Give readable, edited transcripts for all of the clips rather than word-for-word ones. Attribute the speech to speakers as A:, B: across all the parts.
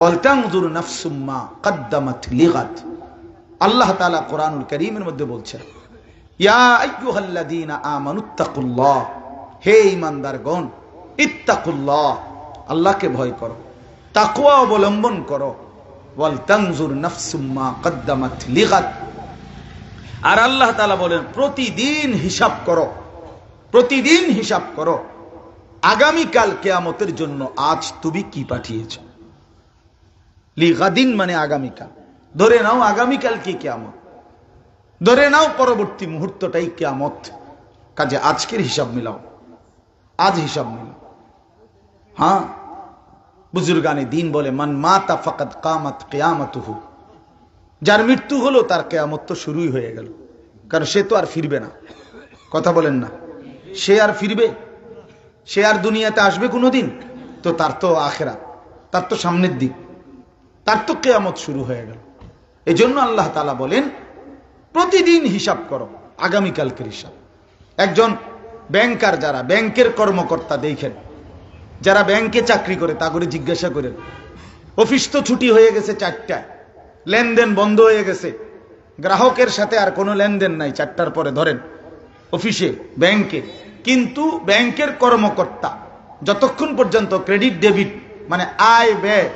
A: ওয়ালতানজুর নাফসুম মা কদ্দামাত লিগাদ। আল্লাহ তাআলা কোরআনুল কারীমের মধ্যে বলছেন, ইয়া আইয়ুহাল্লাযীনা আমানুত্তাকুল্লাহ, হে ঈমানদারগণ, ইত্তাকুল্লাহ, আল্লাহকে ভয় করো, তাকওয়া অবলম্বন করো। ওয়ালতানজুর নাফসুম মা কদ্দামাত লিগাদ। আর আল্লাহ তাআলা বলেন, প্রতিদিন হিসাব করো, প্রতিদিন হিসাব করো আগামীকাল কিয়ামতের জন্য আজ তুমি কি পাঠিয়েছ। লিগাদিন মানে আগামীকাল। ধরে নাও আগামীকাল কি কিয়ামত, ধরে নাও পরবর্তী মুহূর্তটাই কিয়ামত। কাজে আজকের হিসাব মিলাও, আজ হিসাব মিলাও। হ্যাঁ, বুজুর্গানে দিন বলে, মান মাতা ফাকাদ কামাত কিয়ামাতুহু, যার মৃত্যু হলো তার কিয়ামত তো শুরুই হয়ে গেল। কারণ সে তো আর ফিরবে না। কথা বলেন না, সে আর ফিরবে? সে আর দুনিয়াতে আসবে কোনোদিন? তো তার তো আখিরাত, তার তো সামনের দিক, তার তো কিয়ামত শুরু হয়ে গেল। এই জন্য আল্লাহ তাআলা বলেন, প্রতিদিন হিসাব করো, আগামীকালকের হিসাব। একজন ব্যাংকার, যারা ব্যাংকের কর্মকর্তা দেখেন, যারা ব্যাংকে চাকরি করে, তা করে জিজ্ঞাসা করেন, অফিস তো ছুটি হয়ে গেছে 4টায়, লেনদেন বন্ধ হয়ে গেছে, গ্রাহকের সাথে আর কোনো লেনদেন নাই 4টার পরে, ধরেন অফিসে, ব্যাংকে। কিন্তু ব্যাংকের কর্মকর্তা যতক্ষণ পর্যন্ত ক্রেডিট ডেবিট মানে আয় ব্যয়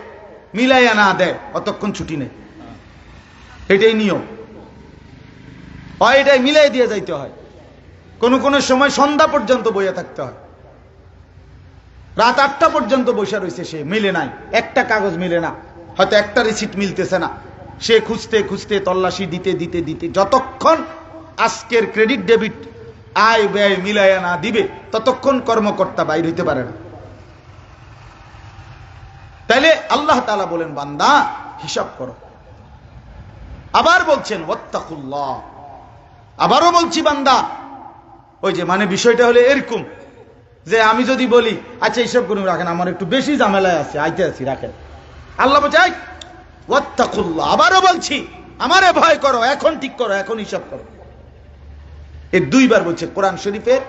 A: মিলাইয়া না দেয়, অতক্ষণ ছুটি নেই। এটাই নিয়ম, এটাই মিলাই দিয়ে যাইতে হয়। কোনো কোনো সময় সন্ধ্যা পর্যন্ত বইয়া থাকতে হয়, রাত 8টা পর্যন্ত বসে রয়েছে, সে মিলে নাই, একটা কাগজ মিলে না, হয়তো একটা রিসিট মিলতেছে না। সে খুঁজতে খুঁজতে, তল্লাশি দিতে দিতে দিতে, যতক্ষণ আজকের ক্রেডিট ডেবিট আয় ব্যয় মিলাইয়া না দিবে, ততক্ষণ কর্মকর্তা বাইর হইতে পারে না। তাইলে আল্লাহ তাআলা বলেন, বান্দা হিসাব করো। আবার বলছেন ওয়াত্তাকুল্লাহ, আবারও বলছি বান্দা। ওই যে মানে বিষয়টা হলো এরকম যে আমি যদি বলি, আচ্ছা হিসাব করুন, রাখেন, আমার একটু বেশি ঝামেলায় আছে, আইতে আছি, রাখেন। আল্লাহ বলছে, ওয়াত্তাকুল্লাহ, আবারও বলছি, আমারে ভয় করো, এখন ঠিক করো, এখন হিসাব করো। এই 2বার বলছে কোরআন শরীফের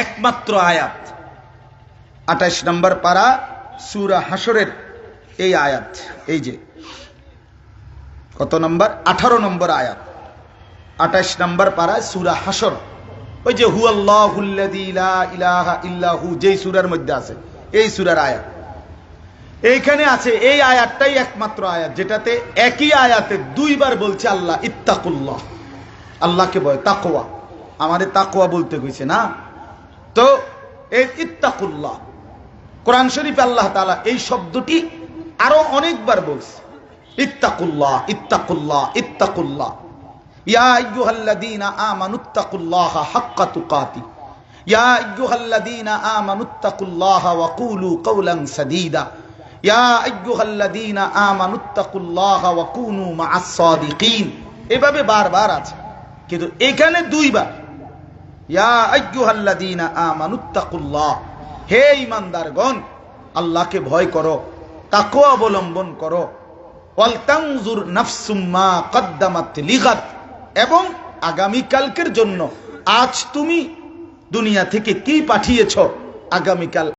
A: একমাত্র আয়াত, 28 নম্বর পারা সূরা হাসরের এই আয়াত। এই যে কত নম্বর? 18 নম্বর আয়াত, 28 নম্বর পারা সূরা হাসর। ওই যে হুয়াল্লাহুল্লাযী লা ইলাহা ইল্লাহু, যেই সূরার মধ্যে আছে, এই সূরার আয়াত এইখানে আছে। এই আয়াতটাই একমাত্র আয়াত যেটাতে একই আয়াতে 2বার বলছে আল্লাহ ইত্তাকুল্লাহ, আল্লাহকে ভয়, তাকওয়া। আমাদের তাকওয়া বলতে কইছে না তো, এই ইত্তাকুল্লাহ কোরআন শরীফে আল্লাহ তাআলা এই শব্দটি আরো অনেকবার বলছে, ইত্তাকুল্লাহ, ইত্তাকুল্লাহ, ইত্তাকুল্লাহ। ইয়া আইয়ুহাল্লাযীনা আমানুত্তাকুল্লাহা হাক্কা তুকাতি, ইয়া আইয়ুহাল্লাযীনা আমানুত্তাকুল্লাহা ওয়া কুলু কাওলান সাদীদা, ইয়া আইয়ুহাল্লাযীনা আমানুত্তাকুল্লাহা ওয়া কুনু মা'আস সাদিকিন। এভাবে বারবার আছে, কিন্তু এখানে 2বার ইয়া আইয়ুহাল্লাযীনা আমানুত্তাকুল্লাহ, হে ঈমানদারগণ, আল্লাহকে ভয় করো, তাকওয়া অবলম্বন করো। ওয়ালতানজুর নাফসুম মা কদ্দামাত লিগাদ, এবং আগামীকালকের জন্য আজ তুমি দুনিয়া থেকে কি পাঠিয়েছ, আগামীকাল